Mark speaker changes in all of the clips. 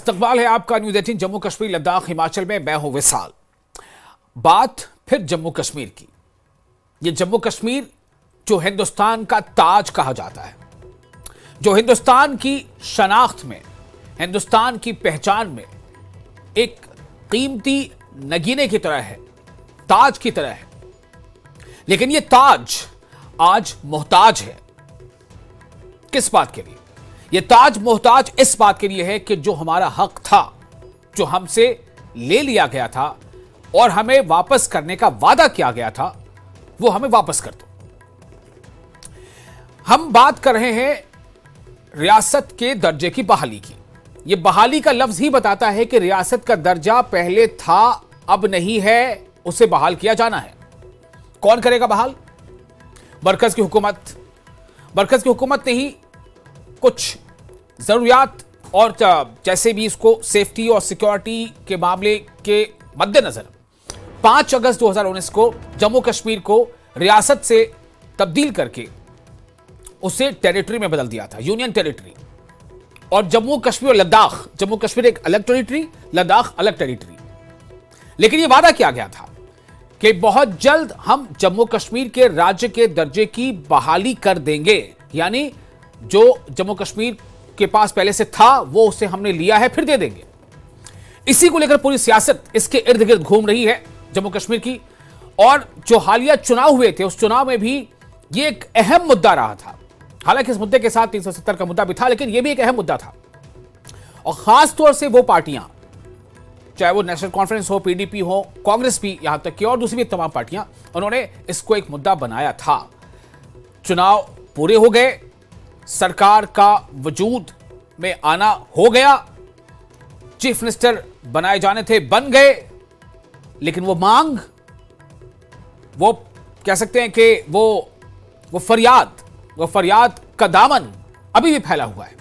Speaker 1: इस्तकबाल है आपका न्यूज़ 18 जम्मू कश्मीर लद्दाख हिमाचल में। मैं हूं विशाल। बात फिर जम्मू कश्मीर की। ये जम्मू कश्मीर जो हिंदुस्तान का ताज कहा जाता है, जो हिंदुस्तान की शनाख्त में, हिंदुस्तान की पहचान में एक कीमती नगीने की तरह है, ताज की तरह है। लेकिन ये ताज आज मोहताज है। किस बात के लिए? ये ताज मोहताज इस बात के लिए है कि जो हमारा हक था, जो हमसे ले लिया गया था और हमें वापस करने का वादा किया गया था, वो हमें वापस कर दो। हम बात कर रहे हैं रियासत के दर्जे की बहाली की। ये बहाली का लफ्ज ही बताता है कि रियासत का दर्जा पहले था, अब नहीं है, उसे बहाल किया जाना है। कौन करेगा बहाल? मरकज की हुकूमत। मरकज की हुकूमत ने ही कुछ जरूरियात और जैसे भी इसको सेफ्टी और सिक्योरिटी के मामले के मद्देनजर 5 अगस्त 2019 को जम्मू कश्मीर को रियासत से तब्दील करके उसे टेरिटरी में बदल दिया था, यूनियन टेरिटरी। और जम्मू कश्मीर और लद्दाख, जम्मू कश्मीर एक अलग टेरिटरी, लद्दाख अलग टेरिटरी। लेकिन यह वादा किया गया था कि बहुत जल्द हम जम्मू कश्मीर के राज्य के दर्जे की बहाली कर देंगे, यानी जो जम्मू कश्मीर के पास पहले से था वो उसे हमने लिया है, फिर दे देंगे। इसी को लेकर पूरी सियासत इसके इर्द गिर्द घूम रही है जम्मू कश्मीर की। और जो हालिया चुनाव हुए थे, उस चुनाव में भी ये एक अहम मुद्दा रहा था। हालांकि इस मुद्दे के साथ 370 का मुद्दा भी था, लेकिन यह भी एक अहम मुद्दा था। और खास तौर से वो पार्टियां, चाहे वो नेशनल कॉन्फ्रेंस हो, पीडीपी हो, कांग्रेस भी, यहां तक कि और दूसरी भी तमाम पार्टियां, उन्होंने इसको एक मुद्दा बनाया था। चुनाव पूरे हो गए, सरकार का वजूद में आना हो गया, चीफ मिनिस्टर बनाए जाने थे, बन गए। लेकिन वो मांग, वो कह सकते हैं कि वो फरियाद का दामन अभी भी फैला हुआ है।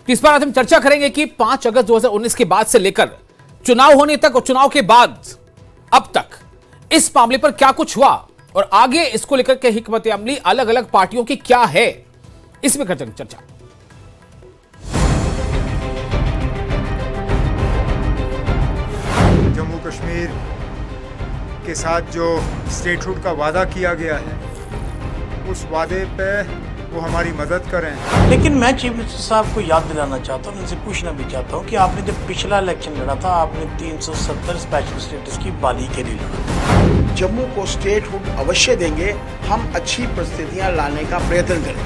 Speaker 1: तो इस पर आज हम चर्चा करेंगे कि 5 अगस्त 2019 के बाद से लेकर चुनाव होने तक और चुनाव के बाद अब तक इस मामले पर क्या कुछ हुआ और आगे इसको लेकर के हिकमत अमली अलग अलग पार्टियों की क्या है, इसमें करते हैं चर्चा।
Speaker 2: जम्मू कश्मीर के साथ जो स्टेटहुड का वादा किया गया है, उस वादे पे वो हमारी मदद करें।
Speaker 3: लेकिन मैं चीफ मिनिस्टर साहब को याद दिलाना चाहता हूँ, उनसे पूछना भी चाहता हूँ कि आपने जब पिछला इलेक्शन लड़ा था, आपने 370 स्पेशल स्टेटस की बहाली के लिए लड़ा।
Speaker 4: जम्मू को स्टेटहुड अवश्य देंगे, हम अच्छी परिस्थितियां लाने का प्रयत्न करेंगे।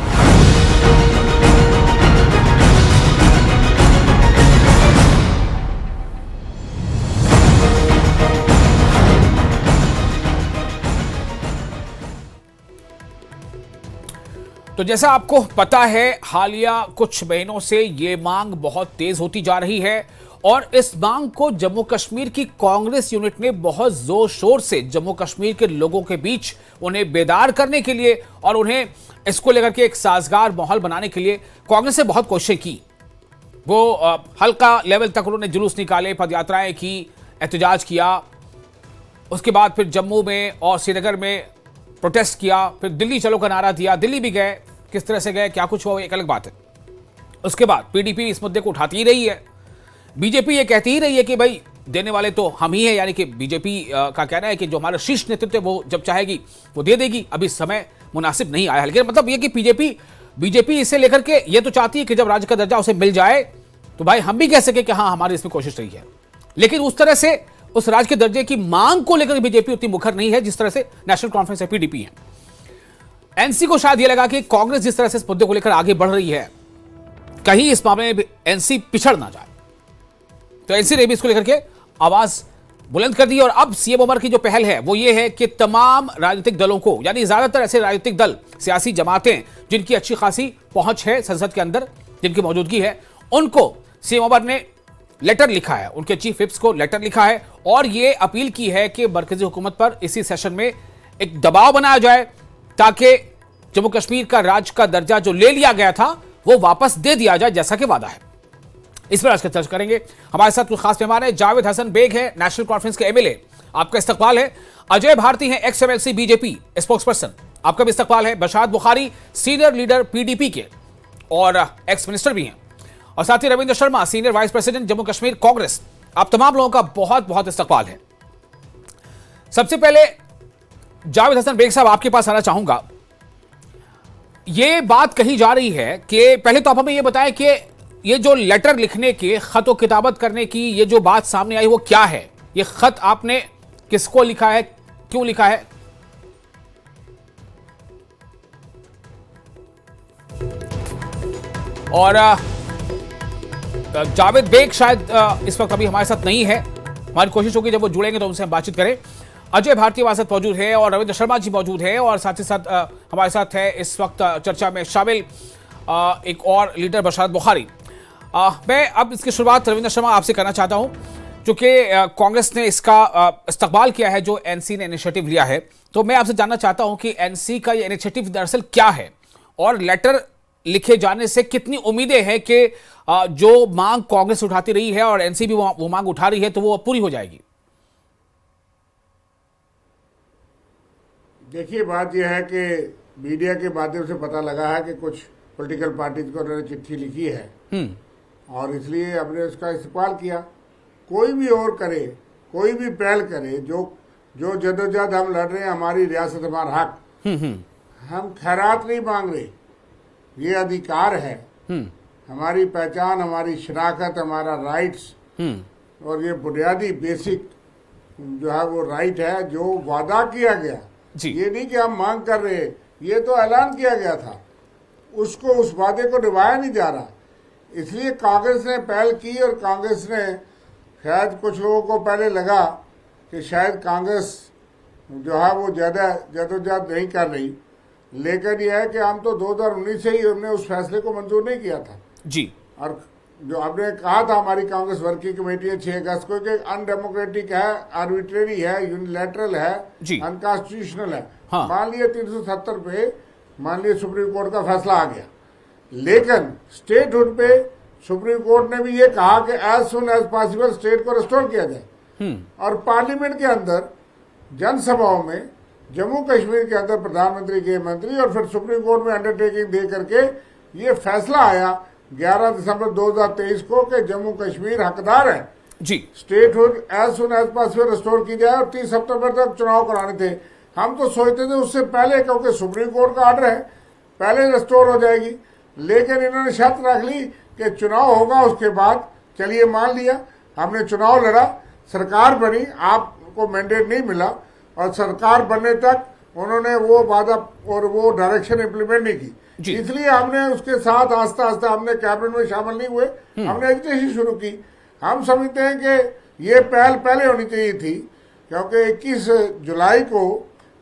Speaker 1: तो जैसा आपको पता है, हालिया कुछ महीनों से ये मांग बहुत तेज होती जा रही है और इस मांग को जम्मू कश्मीर की कांग्रेस यूनिट ने बहुत जोर शोर से जम्मू कश्मीर के लोगों के बीच उन्हें बेदार करने के लिए और उन्हें इसको लेकर के एक साजगार माहौल बनाने के लिए कांग्रेस ने बहुत कोशिशें की। वो हल्का लेवल तक उन्होंने जुलूस निकाले, पदयात्राएं की, एहतजाज किया। उसके बाद फिर जम्मू में और श्रीनगर में प्रोटेस्ट किया, फिर दिल्ली चलो का नारा दिया, दिल्ली भी गए। किस तरह से गए, क्या कुछ हुआ, एक अलग बात है। उसके बाद पीडीपी इस मुद्दे को उठाती ही रही है, बीजेपी ये कहती ही रही है कि भाई देने वाले तो हम ही हैं, यानी कि बीजेपी का कहना है कि जो हमारा शीर्ष नेतृत्व है वो जब चाहेगी वो दे देगी, अभी समय मुनासिब नहीं आया। लेकिन मतलब ये कि बीजेपी इसे लेकर के ये तो चाहती है कि जब राज्य का दर्जा उसे मिल जाए तो भाई हम भी कह सके कि हाँ, हमारी इसमें कोशिश रही है। लेकिन उस तरह से उस राज्य के दर्जे की मांग को लेकर बीजेपी उतनी मुखर नहीं है जिस तरह से नेशनल कॉन्फ्रेंस है, पीडीपी है। एनसी को शायद यह लगा कि कांग्रेस जिस तरह से इस मुद्दे को लेकर आगे बढ़ रही है, कहीं इस मामले में एनसी पिछड़ ना जाए, तो एनसी ने भी इसको लेकर के आवाज बुलंद कर दी। और अब सीएम उमर की जो पहल है वो ये है कि तमाम राजनीतिक दलों को, यानी ज्यादातर ऐसे राजनीतिक दल, सियासी जमातें जिनकी अच्छी खासी पहुंच है संसद के अंदर, जिनकी मौजूदगी है, उनको सीएम उमर ने लेटर लिखा है, उनके चीफ विप्स को लेटर लिखा है और ये अपील की है कि मरकजी हुकूमत पर इसी सेशन में एक दबाव बनाया जाए ताकि जम्मू कश्मीर का राज्य का दर्जा जो ले लिया गया था वो वापस दे दिया जाए, जैसा कि वादा है। इस पर आज का चर्चा करेंगे। हमारे साथ कुछ खास मेहमान है। जावेद हसन बेग है, नेशनल कॉन्फ्रेंस के एमएलए, आपका इस्तकबाल है। अजय भारती है, ex MLC BJP spokesperson, आपका भी इस्तकबाल है। Bashad Bukhari, senior leader PDP के और एक्स मिनिस्टर भी हैं। और साथ ही Ravindra Sharma, senior vice president Jammu Kashmir Congress. आप तमाम लोगों का बहुत बहुत इस्तकबाल है। सबसे पहले जावेद हसन बेग साहब, आपके पास आना चाहूंगा। ये बात कही जा रही है कि पहले तो आप हमें ये बताएं कि ये जो लेटर लिखने के, खत व किताबत करने की ये जो बात सामने आई वो क्या है? ये खत आपने किसको लिखा है, क्यों लिखा है? और जावेद बेग शायद इस वक्त अभी हमारे साथ नहीं है। हमारी कोशिश होगी जब वो जुड़ेंगे तो उनसे हम बातचीत करें। अजय भारती हमारे साथ मौजूद है और रविंद्र शर्मा जी मौजूद है और साथ ही साथ हमारे साथ है इस वक्त चर्चा में शामिल एक और लीडर बशरत बुखारी। मैं अब इसकी शुरुआत रविंद्र शर्मा आपसे करना चाहता हूं, क्योंकि कांग्रेस ने इसका इस्तकबाल किया है जो एनसी ने इनिशिएटिव लिया है। तो मैं आपसे जानना चाहता हूं कि एनसी का ये इनिशिएटिव दरअसल क्या है और लेटर लिखे जाने से कितनी उम्मीदें हैं कि जो मांग कांग्रेस उठाती रही है और एनसी भी वो मांग उठा रही है तो वो पूरी हो जाएगी?
Speaker 5: देखिए, बात यह है कि मीडिया के माध्यम से पता लगा है कि कुछ पॉलिटिकल पार्टीज को उन्होंने चिट्ठी लिखी है और इसलिए हमने उसका इस्तेमाल किया। कोई भी और करे, कोई भी पहल करे, जो जदोजहद हम लड़ रहे हैं, हमारी रियासत हमारा हक, हम खैरात नहीं मांग रहे, ये अधिकार है, हमारी पहचान, हमारी शनाख्त, हमारा राइट्स और ये बुनियादी बेसिक जो है वो राइट है जो वादा किया गया। ये नहीं कि हम मांग कर रहे हैं, ये तो ऐलान किया गया था, उसको उस वादे को निभाया नहीं जा रहा। इसलिए कांग्रेस ने पहल की और कांग्रेस ने शायद कुछ लोगों को पहले लगा कि शायद कांग्रेस जो है वो ज़्यादा जदोजहद नहीं कर रही, लेकिन यह है कि हम तो 2019 से ही हमने उस फैसले को मंजूर नहीं किया था
Speaker 1: जी।
Speaker 5: और जो हमने कहा था हमारी कांग्रेस वर्किंग कमेटी है 6 अगस्त को कि अनडेमोक्रेटिक है, आर्बिट्रेरी है, यूनिलैटरल है, अनकॉन्स्टिट्यूशनल है।
Speaker 1: हाँ।
Speaker 5: मान लिया 370 पे मान लिया सुप्रीम कोर्ट का फैसला आ गया, लेकिन स्टेटहुड पे सुप्रीम कोर्ट ने भी ये कहा कि as soon as possible state को रिस्टोर किया जाए। और पार्लियामेंट के अंदर जनसभाओं में जम्मू कश्मीर के अंदर प्रधानमंत्री के मंत्री और फिर सुप्रीम कोर्ट में अंडरटेकिंग दे करके ये फैसला आया 11 दिसंबर 2023 को कि जम्मू कश्मीर हकदार है
Speaker 1: जी,
Speaker 5: statehood as soon as possible restore की जाए और 30 सितंबर तक चुनाव कराने थे। हम तो सोचते थे उससे पहले, क्योंकि सुप्रीम कोर्ट का ऑर्डर है, पहले रिस्टोर हो जाएगी, लेकिन इन्होंने शर्त रख ली कि चुनाव होगा उसके बाद। चलिए, मान लिया, हमने चुनाव लड़ा, सरकार बनी, आपको मैंडेट नहीं मिला और सरकार बनने तक उन्होंने वो वादा और वो डायरेक्शन इम्प्लीमेंट नहीं की। इसलिए हमने उसके साथ आस्ता आस्ता हमने कैबिनेट में शामिल नहीं हुए, हमने एजिटेशन शुरू की। हम समझते हैं कि ये पहल पहले होनी चाहिए थी, क्योंकि 21 जुलाई को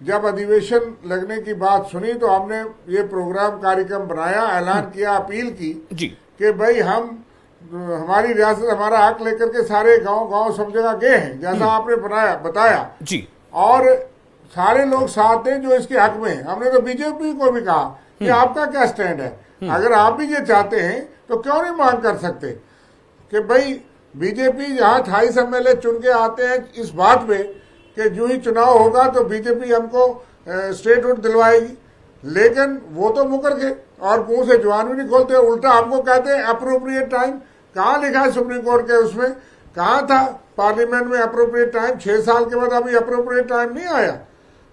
Speaker 5: जब अधिवेशन लगने की बात सुनी तो हमने ये प्रोग्राम कार्यक्रम बनाया, ऐलान किया, अपील की कि भाई हम हमारी रियासत हमारा हक लेकर के सारे गांव सब जगह गए हैं, जैसा आपने बताया जी, और सारे लोग साथ दें जो इसके हक में हैं। हमने तो बीजेपी को भी कहा कि आपका क्या स्टैंड है, अगर आप भी ये चाहते हैं तो क्यों नहीं मांग कर सकते कि भाई बीजेपी जहाँ 28 MLA चुन के आते हैं इस बात पे कि जो ही चुनाव होगा तो बीजेपी हमको स्टेटहुड दिलवाएगी, लेकिन वो तो मुकर गए और मुंह से जुबान भी नहीं खोलते, उल्टा हमको कहते हैं अप्रोप्रिएट टाइम। कहाँ लिखा है सुप्रीम कोर्ट के उसमें, कहाँ था पार्लियामेंट में अप्रोप्रिएट टाइम? 6 साल के बाद अभी अप्रोप्रिएट टाइम नहीं आया।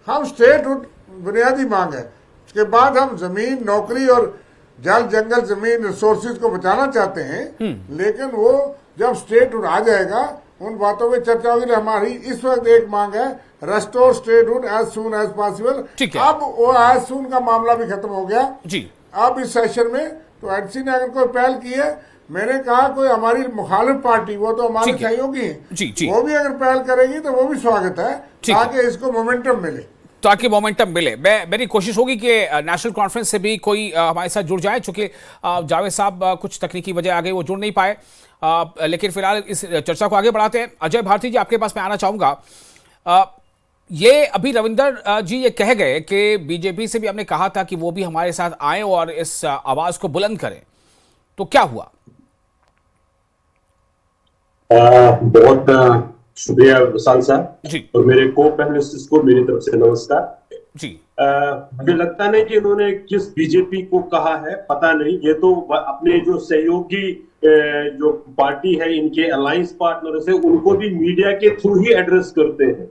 Speaker 5: हम स्टेटहुड बुनियादी मांग है, उसके बाद हम जमीन, नौकरी और जल जंगल जमीन रिसोर्सेज को बचाना चाहते हैं, लेकिन वो जब स्टेटहुड आ जाएगा उन बातों में चर्चा होगी। हमारी इस वक्त एक मांग है, restore statehood as soon as possible. अब वो एज सून का मामला भी खत्म हो गया जी। अब इस सेशन में तो एनसी ने अगर कोई पहल की है, मैंने कहा कोई हमारी मुखालिफ पार्टी, वो तो हमारे सहयोगी हैं, वो भी अगर पहल करेगी तो वो भी स्वागत है, ताकि इसको मोमेंटम मिले।
Speaker 1: ताकि मोमेंटम मिले। मेरी कोशिश होगी कि नेशनल कॉन्फ्रेंस से भी कोई हमारे साथ जुड़ जाए, चूंकि जावेद साहब कुछ तकनीकी वजह आ गई, वो जुड़ नहीं पाए, लेकिन फिलहाल इस चर्चा को आगे बढ़ाते हैं। अजय भारती जी, आपके पास मैं आना चाहूंगा। ये अभी रविंदर जी ये कह गए कि बीजेपी से भी हमने कहा था कि वो भी हमारे साथ आए और इस आवाज को बुलंद करें, तो क्या हुआ?
Speaker 6: बहुत शुक्रिया विशाल साहब जी, और मेरे को पैनलिस्ट्स को मेरी तरफ से नमस्कार जी। मुझे लगता नहीं कि इन्होंने किस बीजेपी को कहा है, पता नहीं, ये तो अपने जो सहयोगी जो पार्टी है, इनके अलायंस पार्टनर्स है, उनको भी मीडिया के थ्रू ही एड्रेस करते हैं।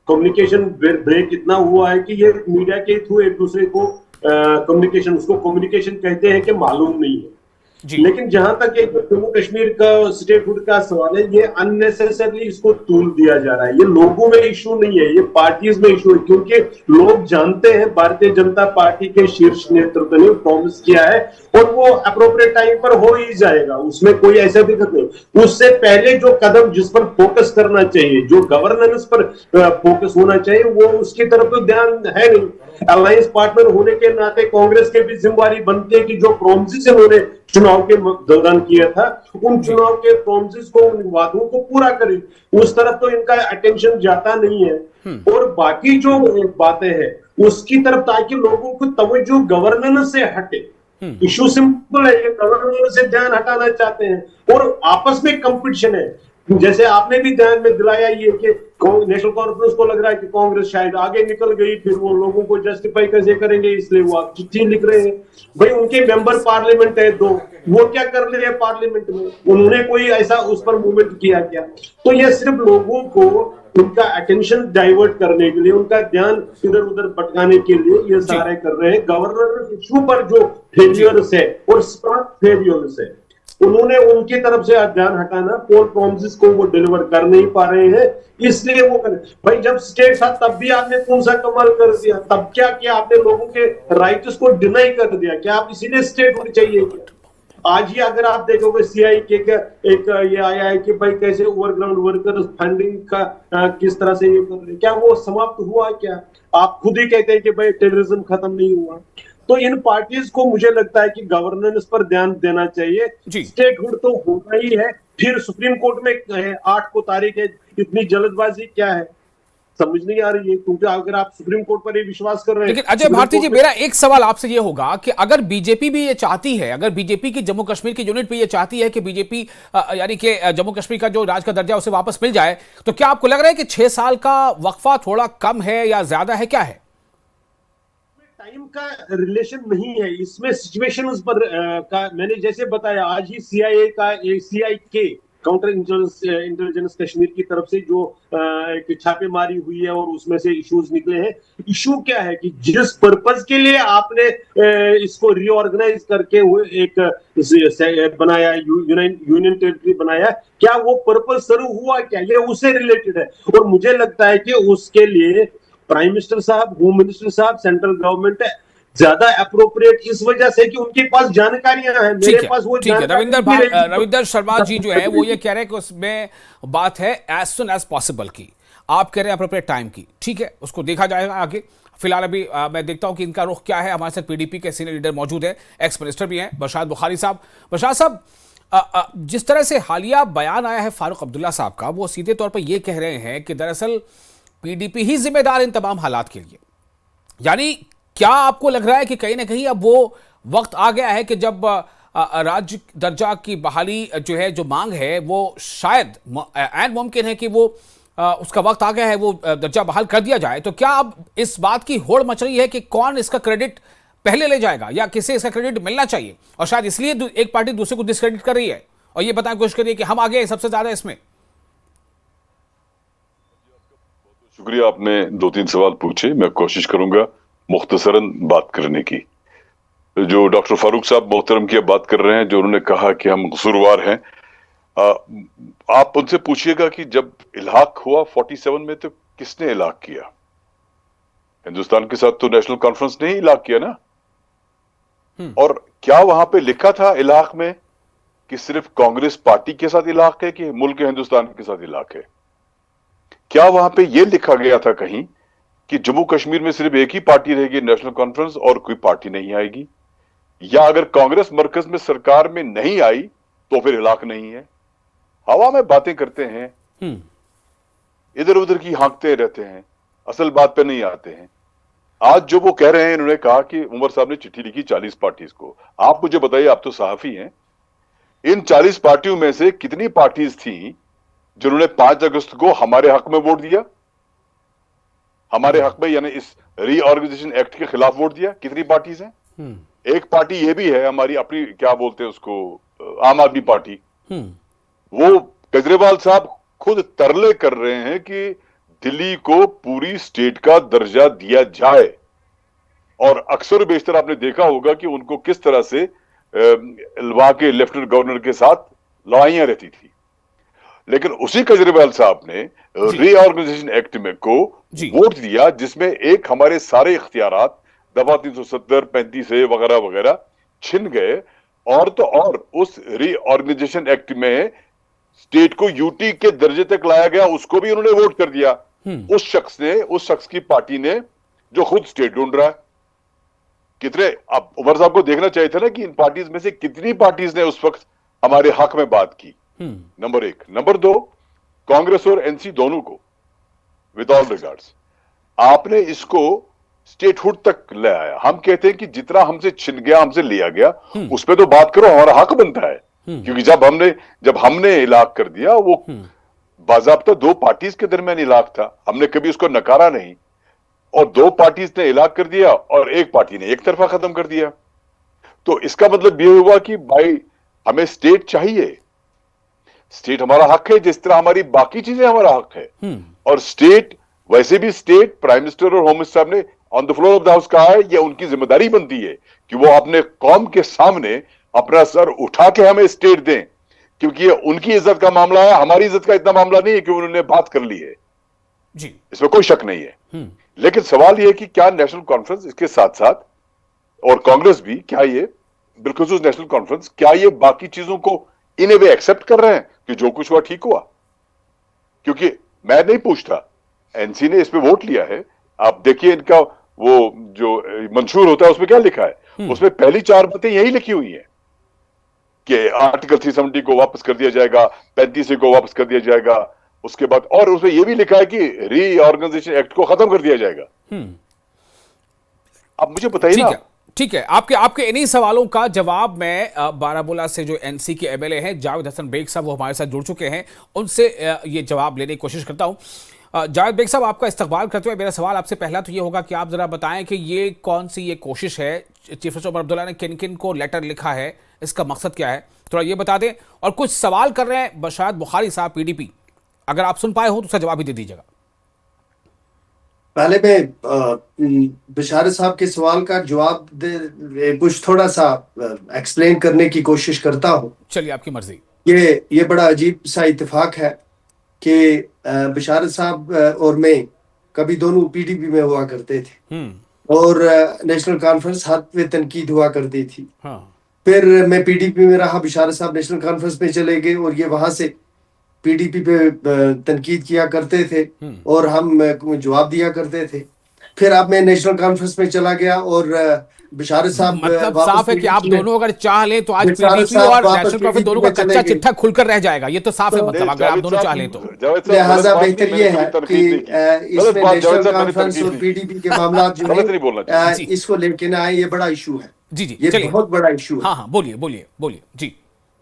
Speaker 6: कम्युनिकेशन ब्रेक इतना हुआ है कि ये मीडिया के थ्रू एक दूसरे को कम्युनिकेशन, उसको कम्युनिकेशन कहते हैं कि मालूम नहीं है। लेकिन जहां तक एक जम्मू कश्मीर का स्टेटहुड का सवाल है, ये अननेसेसरली इसको तूल दिया जा रहा है। ये लोगों में इशू नहीं है, ये पार्टीज में इशू है, क्योंकि लोग जानते हैं भारतीय जनता पार्टी के शीर्ष नेतृत्व ने प्रॉमिस किया है और वो अप्रोप्रिएट टाइम पर हो ही जाएगा, उसमें कोई ऐसा दिक्कत नहीं। उससे पहले जो कदम जिस पर फोकस करना चाहिए, जो गवर्नेंस पर फोकस होना चाहिए, वो उसकी तरफ तो ध्यान है नहीं। अलायंस पार्टनर होने के नाते कांग्रेस के भी जिम्मेवारी बनती है कि जो प्रॉमिसेस इन्होंने चुनाव के दौरान किया था, उन चुनाव के प्रॉमिसेस को, उन वादों को पूरा करें। उस तरफ तो इनका अटेंशन जाता नहीं है। और बाकी जो बातें हैं उसकी तरफ, ताकि लोगों को तवज्जो गवर्नेंस से हटे। इशू सिंपल है, ये गवर्नेंस से ध्यान हटाना चाहते हैं और आपस में कंपटीशन है। जैसे आपने भी ध्यान में दिलाया ये कि नेशनल कॉन्फ्रेंस को लग रहा है कि कांग्रेस शायद आगे निकल गई, फिर वो लोगों को जस्टिफाई कैसे करेंगे, इसलिए वो आप चिट्ठी लिख रहे हैं। भाई उनके मेंबर पार्लियामेंट है 2, वो क्या कर रहे हैं पार्लियामेंट में? उन्होंने कोई ऐसा उस पर मूवमेंट किया क्या? तो ये सिर्फ लोगों को उनका अटेंशन डाइवर्ट करने के लिए, उनका ध्यान इधर उधर भटकाने के लिए ये सारे कर रहे हैं। गवर्नर इशू पर जो फेलियर्स है और स्टार्ट फेलियर्स है, उन्होंने उनकी तरफ से ध्यान हटाना, पोल प्रॉमिसेस को वो डिलीवर कर नहीं पा रहे हैं, इसलिए वो भाई जब स्टेट था तब भी आपने कौन सा कमाल कर दिया? तब क्या किया आपने? लोगों के राइट्स को डिनाई कर दिया क्या? आप इसीलिए स्टेट होनी चाहिए क्या? आज ही अगर आप देखोगे सीआई के एक ये आया है कि भाई कैसे ओवरग्राउंड वर्कर्स फंडिंग का किस तरह से ये कर रहे हैं, क्या वो समाप्त हुआ क्या? आप खुद ही कहते हैं कि भाई टेररिज्म खत्म नहीं हुआ। तो इन पार्टीज को मुझे लगता है कि गवर्नेंस पर ध्यान देना चाहिए। स्टेटहुड तो होना ही है, फिर सुप्रीम कोर्ट में 8 को तारीख है, इतनी जल्दबाजी क्या है? समझ नहीं आ रही है, क्योंकि अगर आप सुप्रीम कोर्ट पर ही विश्वास कर रहे हैं।
Speaker 1: लेकिन अजय भारती जी, मेरा एक सवाल आपसे ये होगा कि अगर बीजेपी भी ये चाहती है, अगर बीजेपी की जम्मू कश्मीर की यूनिट भी ये चाहती है कि बीजेपी यानी कि जम्मू कश्मीर का जो राज्य का दर्जा उसे वापस मिल जाए, तो क्या आपको लग रहा है कि 6 साल का वक्फा थोड़ा कम है या ज्यादा है, क्या है?
Speaker 6: टाइम का रिलेशन नहीं है इसमें, सिचुएशंस पर का मैंने जैसे बताया, आज ही सीआईके काउंटर इंटेलिजेंस कश्मीर की तरफ से जो एक छापेमारी हुई है और उसमें से इश्यूज निकले हैं। इशू क्या है कि जिस पर्पस के लिए आपने इसको रीऑर्गेनाइज करके हुए एक बनाया, यूनियन टेरिटरी बनाया, क्या वो पर्पस सर्व हुआ क्या? ये उससे रिलेटेड है। और मुझे लगता है कि उसके लिए प्राइम मिनिस्टर साहब, होम मिनिस्टर साहब, सेंट्रल गवर्नमेंट है ज्यादा अप्रोप्रिएट, इस वजह से कि उनके पास जानकारियां हैं, मेरे पास वो
Speaker 1: रविंदर शर्मा जी जो है वो ये कह रहे हैं कि उसमें बात है एज सुन एज पॉसिबल की, आप कह रहे हैं अप्रोप्रिएट टाइम की। ठीक है, उसको देखा जाएगा आगे। फिलहाल अभी मैं देखता हूं कि इनका रुख क्या है। हमारे साथ पीडीपी के सीनियर लीडर मौजूद है, एक्स मिनिस्टर भी हैं, बरशाद बुखारी साहब। बरशाद साहब, जिस तरह से हालिया बयान आया है फारूक अब्दुल्ला साहब का, वो सीधे तौर पर यह कह रहे हैं कि दरअसल पीडीपी ही जिम्मेदार इन तमाम हालात के लिए। यानी क्या आपको लग रहा है कि कहीं ना कहीं अब वो वक्त आ गया है कि जब राज्य दर्जा की बहाली जो है, जो मांग है, वो शायद ऐन मुमकिन है कि वो उसका वक्त आ गया है, वो दर्जा बहाल कर दिया जाए? तो क्या अब इस बात की होड़ मच रही है कि कौन इसका क्रेडिट पहले ले जाएगा या किसे इसका क्रेडिट मिलना चाहिए? और शायद इसलिए एक पार्टी दूसरे को डिस्क्रेडिट कर रही है और ये बताने की कोशिश कर रही है कि हम आगे सबसे ज्यादा इसमें।
Speaker 7: शुक्रिया, आपने 2-3 सवाल पूछे, मैं कोशिश करूंगा मुख्तसरन बात करने की। जो डॉक्टर फारूक साहब मोहतरम की बात कर रहे हैं, जो उन्होंने कहा कि हम कसूरवार हैं, आप उनसे पूछिएगा कि जब इल्हाक हुआ 47 में तो किसने इल्हाक किया? हिंदुस्तान के साथ तो नेशनल कॉन्फ्रेंस ने ही इल्हाक किया ना। और क्या वहां पे लिखा था इल्हाक में कि सिर्फ कांग्रेस पार्टी के साथ इल्हाक है कि मुल्क हिंदुस्तान के साथ इल्हाक है? क्या वहां पे यह लिखा गया था कहीं कि जम्मू कश्मीर में सिर्फ एक ही पार्टी रहेगी, नेशनल कॉन्फ्रेंस, और कोई पार्टी नहीं आएगी? या अगर कांग्रेस मरकज में सरकार में नहीं आई तो फिर इलाक नहीं है? हवा में बातें करते हैं, इधर उधर की हाँकते रहते हैं, असल बात पे नहीं आते हैं। आज जो वो कह रहे हैं, इन्होंने कहा कि उमर साहब ने चिट्ठी लिखी 40 पार्टीज को। आप मुझे बताइए, आप तो सहाफी हैं, इन 40 पार्टियों में से कितनी पार्टीज थी जिन्होंने 5 अगस्त को हमारे हक में वोट दिया? हमारे हक में यानी इस रीऑर्गेनाइजेशन एक्ट के खिलाफ वोट दिया? कितनी पार्टीज हैं? एक पार्टी ये भी है हमारी अपनी, क्या बोलते हैं उसको, आम आदमी पार्टी, वो केजरीवाल साहब खुद तरले कर रहे हैं कि दिल्ली को पूरी स्टेट का दर्जा दिया जाए। और अक्सर बेशतर आपने देखा होगा कि उनको किस तरह से वहां के लेफ्टिनेंट गवर्नर के साथ लड़ाइयां रहती थी। लेकिन उसी केजरीवाल साहब ने रीऑर्गेनाइजेशन एक्ट में को वोट दिया, जिसमें एक हमारे सारे इख्तियारात दफा 370, 35 वगैरह वगैरह छिन गए। और तो और उस रीऑर्गेनाइजेशन एक्ट में स्टेट को यूटी के दर्जे तक लाया गया, उसको भी उन्होंने वोट कर दिया। उस शख्स की पार्टी ने जो खुद स्टेट ढूंढ रहा है। कितने, अब उमर साहब को देखना चाहिए था ना कि इन पार्टीज में से कितनी पार्टीज ने उस वक्त हमारे हक में बात की। नंबर एक। नंबर दो, कांग्रेस और एनसी दोनों को विद ऑल रिगार्ड्स आपने इसको स्टेटहुड तक ले आया। हम कहते हैं कि जितना हमसे छिन गया, हमसे लिया गया, उस पर तो बात करो, हमारा हक बनता है। क्योंकि जब हमने इलाक कर दिया, वो बाज़ाब्ता दो पार्टीज के दरमियान इलाक था, हमने कभी उसको नकारा नहीं। और दो पार्टीज ने इलाक कर दिया और एक पार्टी ने एक तरफा खत्म कर दिया। तो इसका मतलब यह हुआ कि भाई हमें स्टेट चाहिए, स्टेट हमारा हक है, जिस तरह हमारी बाकी चीजें हमारा हक है। और स्टेट, वैसे भी स्टेट, प्राइम मिनिस्टर और होम मिनिस्टर साहब ने on the floor of the house कहा है, यह उनकी जिम्मेदारी बनती है कि वो अपने कौम के सामने अपना सर उठा के हमें स्टेट दें, क्योंकि ये उनकी इज्जत का मामला है, हमारी इज्जत का इतना मामला नहीं है कि उन्होंने बात कर ली है जी, इसमें कोई शक नहीं है। लेकिन सवाल यह कि क्या नेशनल कॉन्फ्रेंस इसके साथ साथ, और कांग्रेस भी, क्या ये बिलखुसूस नेशनल कॉन्फ्रेंस, क्या ये बाकी चीजों को इन ए वे एक्सेप्ट कर रहे हैं कि जो कुछ हुआ ठीक हुआ? क्योंकि मैं नहीं पूछता, एनसी ने इस पे वोट लिया है। आप देखिए इनका वो जो मंशूर होता है उसमें क्या लिखा है, उसमें पहली चार बातें यही लिखी हुई हैं कि आर्टिकल 370 को वापस कर दिया जाएगा, 35 को वापस कर दिया जाएगा, उसके बाद और उसमें यह भी लिखा है कि रीऑर्गेनाइजेशन एक्ट को खत्म कर दिया जाएगा। अब मुझे बताइए ना।
Speaker 1: ठीक है, आपके इन्हीं सवालों का जवाब मैं बारामूला से जो एनसी के एमएलए हैं जावेद हसन बेग साहब, वो हमारे साथ जुड़ चुके हैं, उनसे ये जवाब लेने की कोशिश करता हूं। जावेद बेग साहब, आपका इस्तकबाल करते हुए मेरा सवाल आपसे पहला तो ये होगा कि आप जरा बताएं कि ये कौन सी ये कोशिश है, चीफ मिनिस्टर उमर अब्दुल्ला ने किन किन को लेटर लिखा है, इसका मकसद क्या है, थोड़ा ये बता दें। और कुछ सवाल कर रहे हैं बशारत बुखारी साहब पीडीपी, अगर आप सुन पाए हो तो उसका जवाब भी दे दीजिएगा।
Speaker 8: पहले मैं बशारत साहब के सवाल का जवाब कुछ थोड़ा सा एक्सप्लेन करने की कोशिश करता हूँ।
Speaker 1: चलिए, आपकी मर्जी।
Speaker 8: ये बड़ा अजीब सा इत्तेफाक है कि बशारत साहब और मैं कभी दोनों पीडीपी में हुआ करते थे और नेशनल कॉन्फ्रेंस हाथ पे तनकीद हुआ करती थी। फिर मैं पीडीपी में रहा, बशारत साहब नेशनल कॉन्फ्रेंस में चले गए और ये वहां से पीडीपी पे तनकीद किया करते थे और हम जवाब दिया करते थे। फिर अब मैं नेशनल कॉन्फ्रेंस में चला गया और बशारत साहब,
Speaker 1: मतलब साफ है कि आप दोनों अगर चाह लें तो आज पीडीपी और नेशनल कॉन्फ्रेंस दोनों का कच्चा चिट्ठा खुलकर रह जाएगा। ये तो साफ है, मतलब अगर आप दोनों चाह लें तो।
Speaker 8: लिहाजा बेहतर ये है कि इसमें नेशनल कॉन्फ्रेंस और पीडीपी के मामला जो है इसको लेके ना आए, ये बड़ा इशू है।
Speaker 1: जी,
Speaker 8: ये बहुत बड़ा इशू है।
Speaker 1: हाँ, बोलिए जी।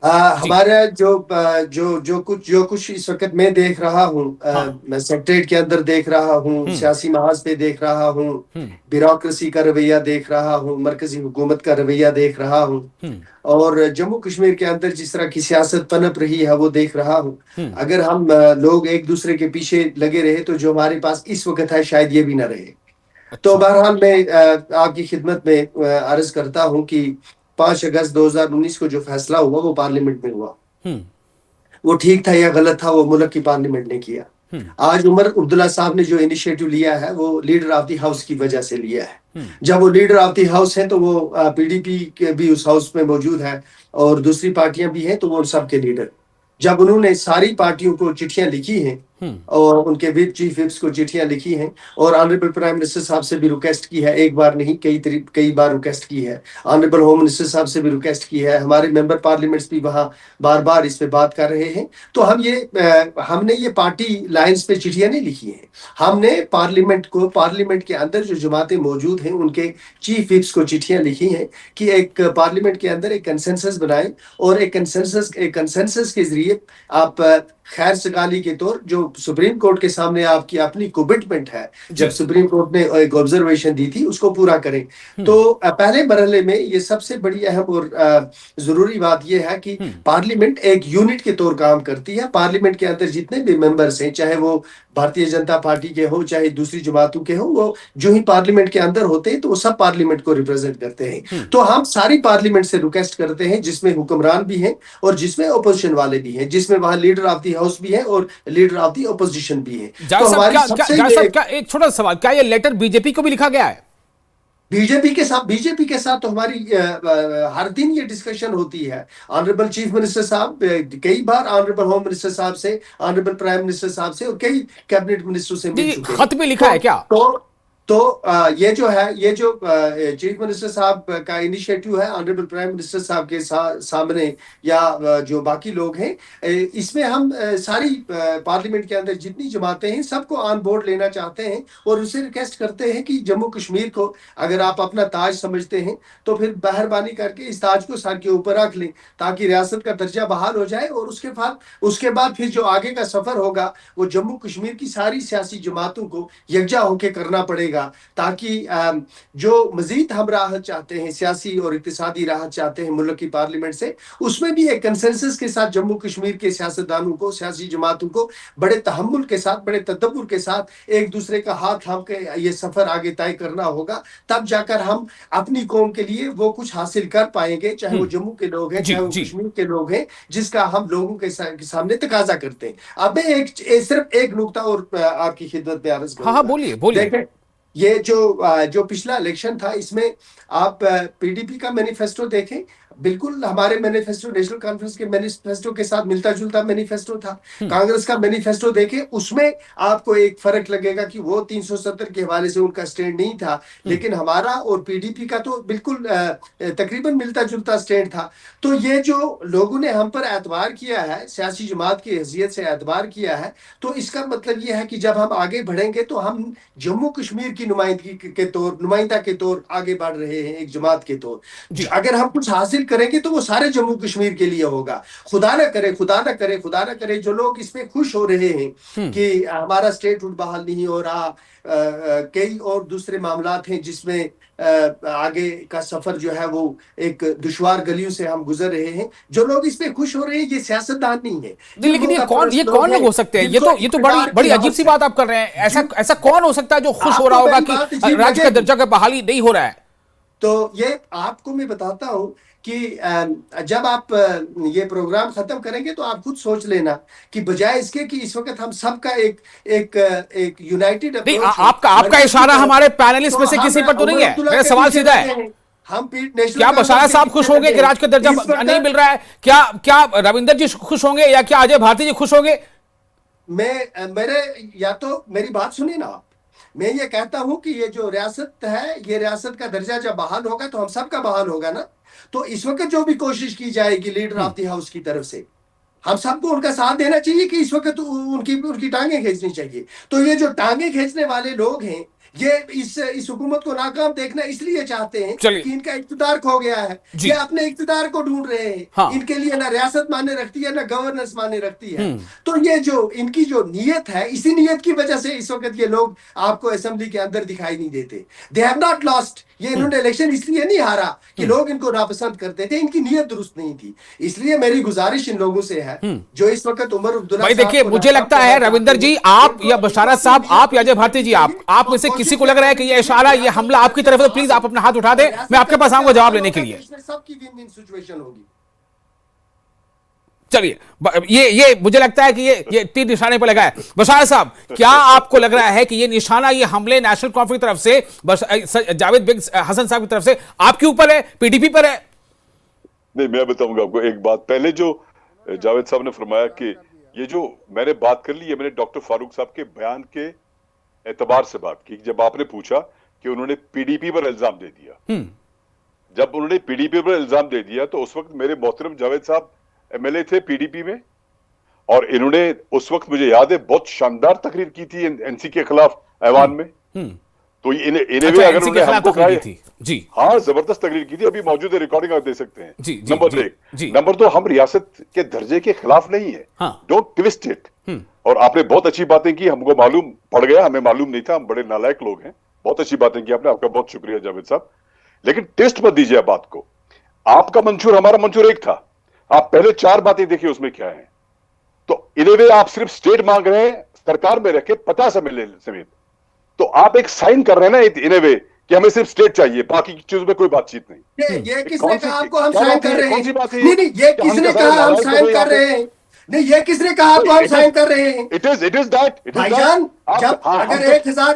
Speaker 8: हमारा जो कुछ इस वक्त मैं देख रहा हूँ, मैं सेक्रेटरीट के अंदर देख रहा हूँ, सियासी महाज पे देख रहा हूँ, ब्यूरोक्रेसी का रवैया देख रहा हूँ, मरकजी हुकूमत का रवैया देख रहा हूँ, और जम्मू कश्मीर के अंदर जिस तरह की सियासत पनप रही है वो देख रहा हूँ। अगर हम लोग एक दूसरे के पीछे लगे रहे तो जो हमारे पास इस वक्त है शायद ये भी ना रहे। तो बहरहाल मैं आपकी खिदमत में अर्ज करता हूँ कि 5 अगस्त 2019 को जो फैसला हुआ वो पार्लियामेंट में हुआ, वो ठीक था या गलत था वो मुल्क की पार्लियामेंट ने किया। आज उमर अब्दुल्ला साहब ने जो इनिशिएटिव लिया है वो लीडर ऑफ द हाउस की वजह से लिया है। जब वो लीडर ऑफ द हाउस है तो वो पीडीपी के भी उस हाउस में मौजूद है और दूसरी पार्टियां भी हैं, तो वो सबके लीडर। जब उन्होंने सारी पार्टियों को चिट्ठियां लिखी हैं और उनके विप चीफ विप्स को चिट्ठियां लिखी हैं और ऑनरेबल प्राइम मिनिस्टर साहब से भी रिक्वेस्ट की है, एक बार नहीं कई बार रिक्वेस्ट की है, ऑनरेबल होम मिनिस्टर साहब से भी रिक्वेस्ट की है, हमारे मेंबर पार्लियामेंट्स भी वहां बार बार इस पे बात कर रहे हैं। तो हमने ये पार्टी लाइन्स पे चिट्ठियां नहीं लिखी हैं, हमने पार्लियामेंट के अंदर जो जमातें मौजूद हैं उनके चीफ विप्स को चिट्ठियां लिखी हैं कि एक पार्लियामेंट के अंदर एक कंसेंसस बनाए और एक कंसेंसस के जरिए आप खैर सगाली के तौर जो सुप्रीम कोर्ट के सामने आपकी अपनी कमिटमेंट है, जब सुप्रीम कोर्ट ने एक ऑब्जर्वेशन दी थी उसको पूरा करें। तो पहले मरहले में ये सबसे बड़ी अहम और जरूरी बात यह है कि पार्लियामेंट एक यूनिट के तौर काम करती है। पार्लियामेंट के अंदर जितने भी मेंबर्स हैं, चाहे वो भारतीय जनता पार्टी के हो चाहे दूसरी जमातों के हो, वो जो ही पार्लियामेंट के अंदर होते हैं तो वो सब पार्लियामेंट को रिप्रेजेंट करते हैं। तो हम सारी पार्लियामेंट से रिक्वेस्ट करते हैं, जिसमें हुक्मरान भी हैं और जिसमें ओपोजिशन वाले भी हैं, जिसमें वहां लीडर ऑफ द हाउस भी है और लीडर ऑफ द ओपोजिशन भी है। तो हमारी सबसे
Speaker 1: एक छोटा सवाल, क्या ये लेटर बीजेपी को भी लिखा गया है?
Speaker 8: बीजेपी के साथ तो हमारी हर दिन ये डिस्कशन होती है। ऑनरेबल चीफ मिनिस्टर साहब कई बार ऑनरेबल होम मिनिस्टर साहब से, ऑनरेबल प्राइम मिनिस्टर साहब से और कई कैबिनेट मिनिस्टरों से मिल चुके हैं।
Speaker 1: खत में लिखा है क्या?
Speaker 8: तो ये जो चीफ मिनिस्टर साहब का इनिशिएटिव है ऑनरेबल प्राइम मिनिस्टर साहब के सामने या जो बाकी लोग हैं, इसमें हम सारी पार्लियामेंट के अंदर जितनी जमातें हैं सबको ऑन बोर्ड लेना चाहते हैं और उससे रिक्वेस्ट करते हैं कि जम्मू कश्मीर को अगर आप अपना ताज समझते हैं तो फिर मेहरबानी करके इस ताज को सर के ऊपर रख लें ताकि रियासत का दर्जा बहाल हो जाए। और उसके बाद फिर जो आगे का सफर होगा वो जम्मू कश्मीर की सारी सियासी जमातों को यकजा होकर करना पड़ेगा, ताकि जो मजीद हम राहत चाहते हैं, सियासी और इक्तिसादी राहत चाहते हैं मुल्क की पार्लियामेंट से, उसमें भी एक कंसेंसस के साथ जम्मू कश्मीर के सियासतदानों को, सियासी जमातों को बड़े तहम्मुल के साथ, बड़े तदब्बुर के साथ एक दूसरे का हाथ थाम के ये सफर आगे तय करना होगा। तब जाकर हम अपनी कौम के लिए वो कुछ हासिल कर पाएंगे, चाहे वो जम्मू के लोग हैं चाहे वो कश्मीर के लोग हैं, जिसका हम लोगों के सामने तकाजा करते हैं। अब मैं सिर्फ एक नुकता और आपकी खिदमत में अर्ज करूंगा।
Speaker 1: हाँ, बोलिए।
Speaker 8: ये जो पिछला इलेक्शन था, इसमें आप पीडीपी का मैनिफेस्टो देखें, बिल्कुल हमारे मैनिफेस्टो, नेशनल कॉन्फ्रेंस के मैनिफेस्टो के साथ मिलता जुलता मैनिफेस्टो था। कांग्रेस का मैनिफेस्टो देखें, उसमें आपको एक फर्क लगेगा कि वो 370 के हवाले से उनका स्टैंड नहीं था, लेकिन हमारा और पीडीपी का तो बिल्कुल तकरीबन मिलता जुलता स्टैंड था। तो ये जो लोगों ने हम पर एतबार किया है, सियासी जमात की हैसियत से एतबार किया है, तो इसका मतलब ये है कि जब हम आगे बढ़ेंगे तो हम जम्मू कश्मीर की नुमाइंदा के तौर आगे बढ़ रहे हैं, एक जमात के तौर। अगर हम कुछ हासिल करेंगे तो वो सारे जम्मू कश्मीर के लिए होगा। खुदा न करे जो लोग इसमें खुश हो रहे हैं कि हमारा स्टेटहुड बहाल नहीं हो रहा, कई और दूसरे मामलात हैं जिसमें आगे का सफर जो है वो एक दुश्वार गलियों से हम गुजर रहे हैं, जो लोग इसमें खुश हो रहे हैं ये सियासतदान नहीं है।
Speaker 1: लेकिन ये कौन लोग हो सकते हैं? ये तो बड़ी अजीब सी बात आप कर रहे हैं। ऐसा कौन हो सकता है जो खुश हो रहा होगा कि राज्य का दर्जा का बहाली नहीं हो रहा है?
Speaker 8: तो ये आपको मैं बताता हूं कि जब आप ये प्रोग्राम खत्म करेंगे तो आप खुद सोच लेना कि बजाय इसके कि इस वक्त हम सबका एक यूनाइटेड
Speaker 1: आपका इशारा हमारे पैनलिस्ट में से किसी पर तो नहीं है। मेरा सवाल सीधा है,
Speaker 8: हम
Speaker 1: क्या बशारा साहब खुश होंगे कि राज्य का दर्जा नहीं मिल रहा है? क्या रविंदर जी खुश होंगे या क्या अजय भारती जी खुश होंगे?
Speaker 8: मेरी बात सुनिए ना, मैं ये कहता हूं कि ये जो रियासत है, ये रियासत का दर्जा जब बहाल होगा तो हम सबका बहाल होगा ना। तो इस वक्त जो भी कोशिश की जाएगी लीडर ऑफ द हाउस की तरफ से, हम सबको उनका साथ देना चाहिए कि इस वक्त उनकी टांगें खींचनी चाहिए। तो ये जो टांगें खींचने वाले लोग हैं, ये इस हुकूमत को नाकाम देखना इसलिए चाहते हैं कि इनका इख्तिदार खो गया है, ये अपने इख्तिदार को ढूंढ रहे हैं। हाँ। इनके लिए ना रियासत माने रखती है ना गवर्नेंस माने रखती है। तो ये जो इनकी जो नीयत है, इसी नीयत की वजह से इस वक्त ये लोग आपको असेंबली के अंदर दिखाई नहीं देते। They have not lost. ये इन्होंने इलेक्शन इसलिए नहीं हारा कि लोग इनको नापसंद करते थे, इनकी नीयत दुरुस्त नहीं थी। इसलिए मेरी गुजारिश इन लोगों से है जो इस वक्त उमर अब्दुल्ला,
Speaker 1: भाई देखिए, मुझे लगता है रविंदर जी, आप या बशारा साहब, आप या अजय भारती जी, आप में से किसी को लग रहा है कि ये इशारा, ये हमला आपकी तरफ है, तो प्लीज आप अपना हाथ उठा दें, मैं आपके पास आऊंगा जवाब लेने के लिए।
Speaker 8: सबकी विन-विन सिचुएशन होगी।
Speaker 1: चलिए, ये मुझे लगता है कि ये तीन निशाने पर लगा है। बशार साहब, क्या आपको लग रहा है कि ये निशाना, ये हमले नेशनल कॉन्फ्रेंस की तरफ से, जावेद बिग हसन साहब की तरफ से आपके ऊपर है, पीडीपी पर है?
Speaker 7: नहीं, मैं बताऊंगा आपको एक बात। पहले जो जावेद साहब ने फरमाया कि ये जो मैंने बात कर ली, ये मैंने डॉक्टर फारूक साहब के बयान के एतबार से बात की। जब आपने पूछा कि उन्होंने पीडीपी पर इल्जाम दे दिया, जब उन्होंने पीडीपी पर इल्जाम दे दिया तो उस वक्त मेरे मोहतरम जावेद साहब एमएलए थे पीडीपी में, और इन्होंने उस वक्त मुझे याद है बहुत शानदार तकरीर की थी एनसी के खिलाफ ऐवान में। तो इन्हें
Speaker 1: अच्छा,
Speaker 7: अगर
Speaker 1: NC के
Speaker 7: उन्होंने
Speaker 1: खिलाफ
Speaker 7: हमको
Speaker 1: तकरीर
Speaker 7: कहा
Speaker 1: की थी जी।
Speaker 7: हाँ, जबरदस्त तकरीर की थी, अभी मौजूद है, रिकॉर्डिंग आप दे सकते हैं।
Speaker 1: जी,
Speaker 7: नंबर
Speaker 1: जी,
Speaker 7: 1।
Speaker 1: जी।
Speaker 7: नंबर 2, हम रियासत के दर्जे के खिलाफ नहीं है।
Speaker 1: हाँ।
Speaker 7: Don't twist it. और आपने बहुत अच्छी बातें की, हमको मालूम पड़ गया, हमें मालूम नहीं था, हम बड़े नालायक लोग हैं। बहुत अच्छी बातें की आपने, आपका बहुत शुक्रिया जावेद साहब। लेकिन टेस्ट मत दीजिए बात को। आपका मंशूर, हमारा मंशूर एक था। आप पहले 4 बातें देखिए उसमें क्या है। तो इन्हें आप सिर्फ स्टेट मांग रहे हैं, सरकार में रखे 50 MLA समेत। तो आप एक साइन कर रहे हैं ना इन ए वे कि हमें सिर्फ स्टेट चाहिए, बाकी की चीजों में कोई बातचीत नहीं।
Speaker 8: ये किसने कहा आपको हम
Speaker 7: क्या
Speaker 8: साइन
Speaker 7: बात है?
Speaker 8: कर रहे
Speaker 7: कौन सी
Speaker 8: हैं?
Speaker 7: बात है?
Speaker 8: नहीं नहीं, ये
Speaker 7: कि हम
Speaker 8: किसने
Speaker 7: क्या
Speaker 8: कहा हम
Speaker 7: नालायक
Speaker 8: साइन
Speaker 7: हो
Speaker 8: कर
Speaker 7: गए
Speaker 8: रहे हैं? नहीं, ये किसने कहा आपको हम साइन कर रहे हैं?
Speaker 7: इट इज दैट
Speaker 8: भाईजान, जब अगर 1000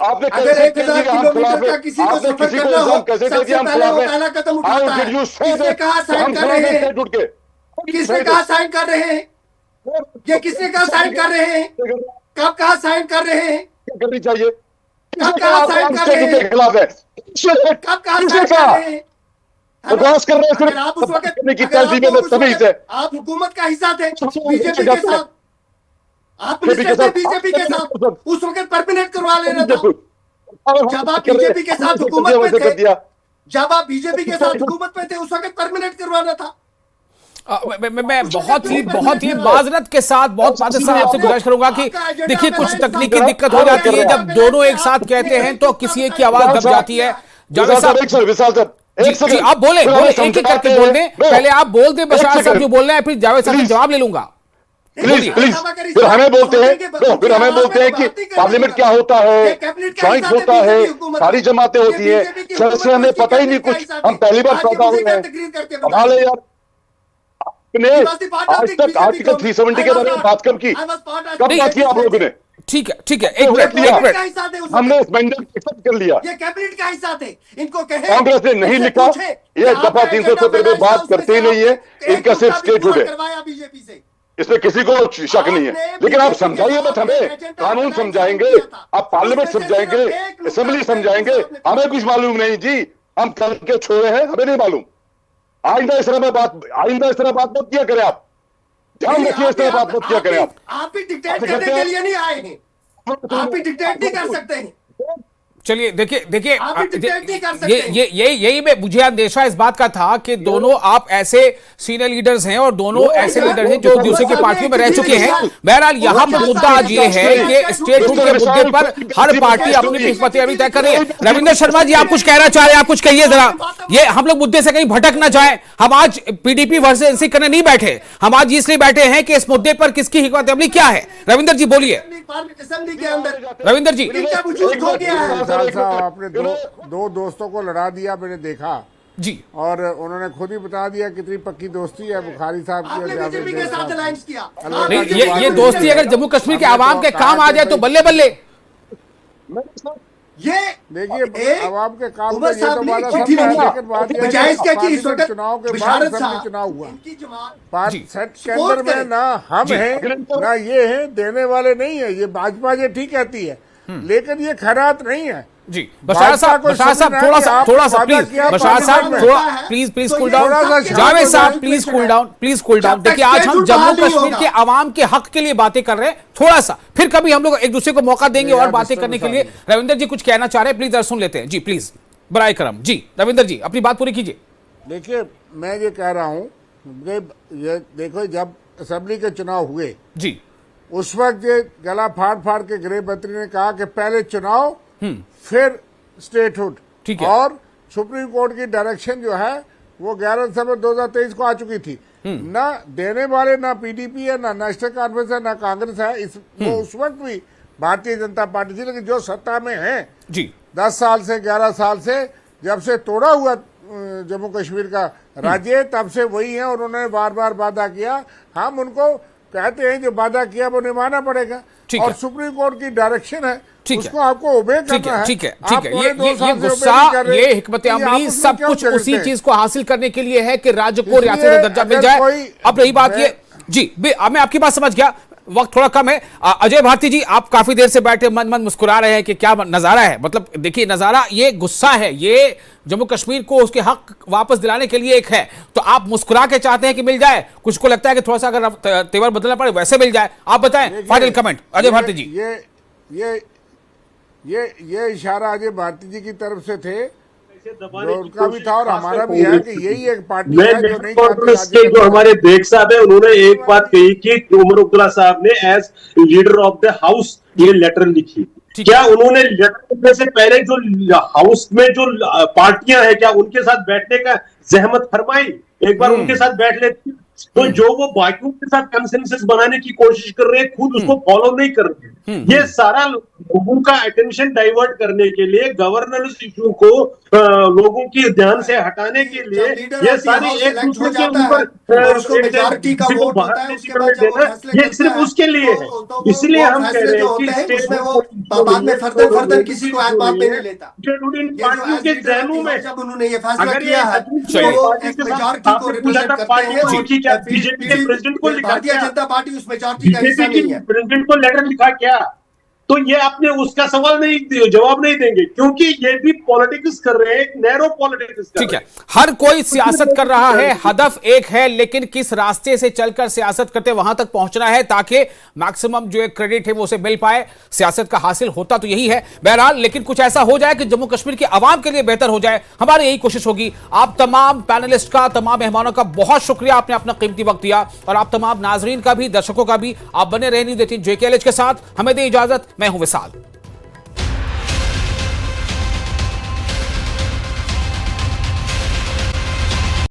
Speaker 8: किलोमीटर का किसी को सफर करना हो, सबसे पहले वो पहला कदम उठाता है। किसने कहा साइन कर रहे हैं? किसने कहा साइन कर रहे हैं? ये किसने कहा साइन कर रहे हैं? कब कहा साइन कर रहे हैं?
Speaker 7: करनी चाहिए।
Speaker 8: कब कहा साइन कर रहे हैं?
Speaker 7: खिलाफ है।
Speaker 8: कब कहा साइन कर रहे हैं?
Speaker 7: बकवास कर रहे हैं
Speaker 8: अगर आप उस वक्त
Speaker 7: तमीज है।
Speaker 8: आप हुकूमत का हिस्सा थे बीजेपी के साथ, आप मिनिस्टर थे बीजेपी के साथ, उस वक्त परमानेंट करवा लेना था। जब आप बीजेपी के साथ हुकूमत में थे, जब आप बीजेपी के साथ हुकूमत में थे, उस वक्त परमानेंट करवाना था।
Speaker 1: मैं बहुत ही माजरत के साथ, बहुत माजरत से आपसे गुजारिश करूंगा कि देखिए, कुछ तकनीकी दिक्कत हो जाती है जब दोनों एक साथ कहते हैं तो किसी एक की आवाज दब जाती है। जावेद साहब जी, आप बोले एक एक करके बोल दें, पहले आप बोल दें बशर साहब जो बोल रहे हैं, फिर जावेद साहब जवाब ले लूंगा।
Speaker 7: प्लीज फिर हमें बोलते हैं कि पार्लियामेंट क्या होता है, ज्वाइंट होता है, सारी जमातें होती है, से हमें पता ही नहीं कुछ, हम पहली बार पैदा हुए हैं। कमाल है यार, आपने आज तक आर्टिकल 370 के बारे में बात कब की, कब बात की आप लोगों ने?
Speaker 1: ठीक है, एक मिनट,
Speaker 7: हमने इस मैंडेट एक्सेप्ट कर लिया।
Speaker 8: ये कैबिनेट का हिस्सा थे, इनको कहे
Speaker 7: कांग्रेस ने नहीं लिखा, ये दफा 370 में बात करते ही नहीं है, इनका सिर्फ स्टेटहुड है,
Speaker 8: बीजेपी से।
Speaker 7: इसमें किसी को शक नहीं है। लेकिन आप समझाइए मत हमें, कानून समझाएंगे, आप पार्लियामेंट समझाएंगे, असेंबली समझाएंगे, हमें कुछ मालूम नहीं जी, हम कल के छोड़े हैं, हमें नहीं मालूम। आइंदा इस तरह बात मत किया करें आप, ध्यान रखिए, इस तरह बात मत किया करें
Speaker 8: आप भी डिक्टेट करने के लिए नहीं आए हैं, आप भी डिक्टेट नहीं कर सकते हैं।
Speaker 1: चलिए देखिए
Speaker 8: आप भी डिक्टेट नहीं कर सकते।
Speaker 1: यही मुझे अंदेशा इस बात का था कि दोनों आप ऐसे सीनियर लीडर्स हैं और दोनों ऐसे लीडर हैं जो दूसरे की पार्टियों में रह चुके हैं। बहरहाल यहाँ पर मुद्दा आज ये है कि स्टेटहुड के मुद्दे पर हर पार्टी अपनी पीछे तय कर रही है। रविंदर शर्मा जी, आप कुछ कहना चाह रहे हैं, आप कुछ कहिए जरा, ये हम लोग मुद्दे से कहीं भटक ना जाए। हम आज पीडीपी वर्सेस एनसी करने नहीं बैठे, हम आज इसलिए बैठे हैं कि इस मुद्दे पर किसकी हिकमत अमली क्या है। रविंदर जी बोलिए। रविंदर जी,
Speaker 5: आपने दो दोस्तों को लड़ा दिया, मैंने देखा
Speaker 1: जी,
Speaker 5: और उन्होंने खुद ही बता दिया कितनी पक्की दोस्ती है बुखारी साहब की और
Speaker 8: बीजेपी के साथ अलायंस किया।
Speaker 1: ये दोस्ती अगर जम्मू कश्मीर के आवाम के काम आ जाए तो बल्ले बल्ले।
Speaker 5: ये देखिए, आवाम के काम में ये तो वादा सब है, लेकिन बात यह है कि चुनाव के बाद चुनाव हुआ, सेट के अंदर में ना हम हैं ना ये हैं, देने वाले नहीं है। ये भाजपा ये ठीक कहती है, लेकिन ये खैरात नहीं है
Speaker 1: जी। बशर साहब थोड़ा सा प्लीज कूल डाउन। जावेद साहब प्लीज कूल डाउन। देखिए, आज हम जम्मू कश्मीर के आवाम के हक के लिए बातें कर रहे हैं, थोड़ा सा, फिर कभी हम लोग एक दूसरे को मौका देंगे और बातें करने के लिए। रविंदर जी कुछ कहना चाह रहे हैं, प्लीज सुन लेते हैं जी, प्लीज बराए करम जी। रविंदर जी अपनी बात पूरी कीजिए।
Speaker 5: देखिए, मैं ये कह रहा हूँ, ये देखो, जब असेंबली के चुनाव हुए
Speaker 1: जी,
Speaker 5: उस वक्त ये गला फाड़ के गृह मंत्री ने कहा कि पहले चुनाव फिर स्टेटहुड,
Speaker 1: ठीक है,
Speaker 5: और सुप्रीम कोर्ट की डायरेक्शन जो है वो 11 दिसंबर 2023 को आ चुकी थी। ना देने वाले ना पीडीपी है, ना नेशनल कॉन्फ्रेंस है, ना कांग्रेस है। वो उस वक्त भी भारतीय जनता पार्टी थी, लेकिन जो सत्ता में है
Speaker 1: जी
Speaker 5: 10 साल से 11 साल से, जब से तोड़ा हुआ जम्मू कश्मीर का राज्य, तब से वही है। और उन्होंने बार बार वादा किया, हम उनको कहते हैं जो वादा किया वो निभाना पड़ेगा, और सुप्रीम कोर्ट की डायरेक्शन है, उसको आपको ओबे करना है।
Speaker 1: ठीक है। ये गुस्सा, ये हिकमत अमली सब कुछ उसी चीज को हासिल करने के लिए है कि राज्य को रियासत का दर्जा मिल जाए। अब रही बात ये जी, मैं आपकी बात समझ गया, वक्त थोड़ा कम है। अजय भारती जी, आप काफी देर से बैठे मन मुस्कुरा रहे हैं कि क्या नजारा है। मतलब देखिए, नजारा ये गुस्सा है, ये जम्मू कश्मीर को उसके हक वापस दिलाने के लिए एक है। तो आप मुस्कुरा के चाहते हैं कि मिल जाए, कुछ को लगता है कि थोड़ा सा अगर तेवर बदलना पड़े वैसे मिल जाए। आप बताएं, फाइनल कमेंट अजय भारती जी।
Speaker 5: ये इशारा अजय भारती जी की तरफ से थे,
Speaker 6: ऐसे दबाने
Speaker 5: जो
Speaker 6: की
Speaker 5: उनका भी
Speaker 6: कोशिश
Speaker 5: था और
Speaker 6: खासकर
Speaker 5: हमारा भी है कि
Speaker 6: कांग्रेस
Speaker 5: यही एक पार्टी
Speaker 6: मैं
Speaker 5: है जो नहीं
Speaker 6: कांग्रेस
Speaker 5: चाहती
Speaker 6: के जो हमारे बेग साहब है उन्होंने एक बात कही कि उमर अब्दुल्ला साहब ने as leader of the house ये लेटर लिखी। क्या उन्होंने लेटर लिखने से पहले जो हाउस में जो पार्टियां हैं क्या उनके साथ बैठने का जहमत फरमाई? एक बार उनके साथ बैठ लेती तो जो वो बाकियों के साथ कंसेंसस बनाने की कोशिश कर रहे हैं खुद उसको फॉलो नहीं कर रहे। ये सारा लोगों का अटेंशन डाइवर्ट करने के लिए, गवर्नेंस इशू को लोगों की ध्यान से हटाने के लिए ये सारी एक दूसरे के ऊपर बाहर देना, ये सिर्फ उसके लिए है। इसलिए हम कह रहे हैं कि स्टेट
Speaker 8: बाद में फर्दर किसी को एतबार में नहीं लेता।
Speaker 6: पार्टियों के जहनों में
Speaker 8: जब उन्होंने ये फैसला
Speaker 6: अगर
Speaker 8: किया है
Speaker 1: सही।
Speaker 8: तो वो एक मेजॉरिटी को रिप्रेजेंट करते हैं।
Speaker 6: बीजेपी के प्रेसिडेंट को लिखा
Speaker 8: भारतीय जनता पार्टी उस मेजॉरिटी का हिस्सा
Speaker 6: बीजेपी
Speaker 8: नहीं
Speaker 6: के
Speaker 8: है।
Speaker 6: प्रेसिडेंट को लेटर लिखा क्या? तो ये आपने उसका सवाल नहीं, जवाब नहीं देंगे क्योंकि ये भी पॉलिटिक्स कर रहे हैं, नैरो पॉलिटिक्स कर
Speaker 1: ठीक
Speaker 6: रहे
Speaker 1: है,
Speaker 6: हैं।
Speaker 1: हर कोई सियासत कर रहा है, हदफ एक है, लेकिन किस रास्ते से चलकर सियासत करते वहां तक पहुंचना है ताकि मैक्सिमम जो एक क्रेडिट है वो उसे मिल पाए। सियासत का हासिल होता तो यही है बहरहाल, लेकिन कुछ ऐसा हो जाए कि जम्मू कश्मीर की आवाम के लिए बेहतर हो जाए, हमारी यही कोशिश होगी। आप तमाम पैनलिस्ट का, तमाम मेहमानों का बहुत शुक्रिया, आपने अपना कीमती वक्त दिया, और आप तमाम नाजरीन का भी, दर्शकों का भी। आप बने रहने देती JKLH के साथ, हमें दें इजाजत। मैं हूं विशाल।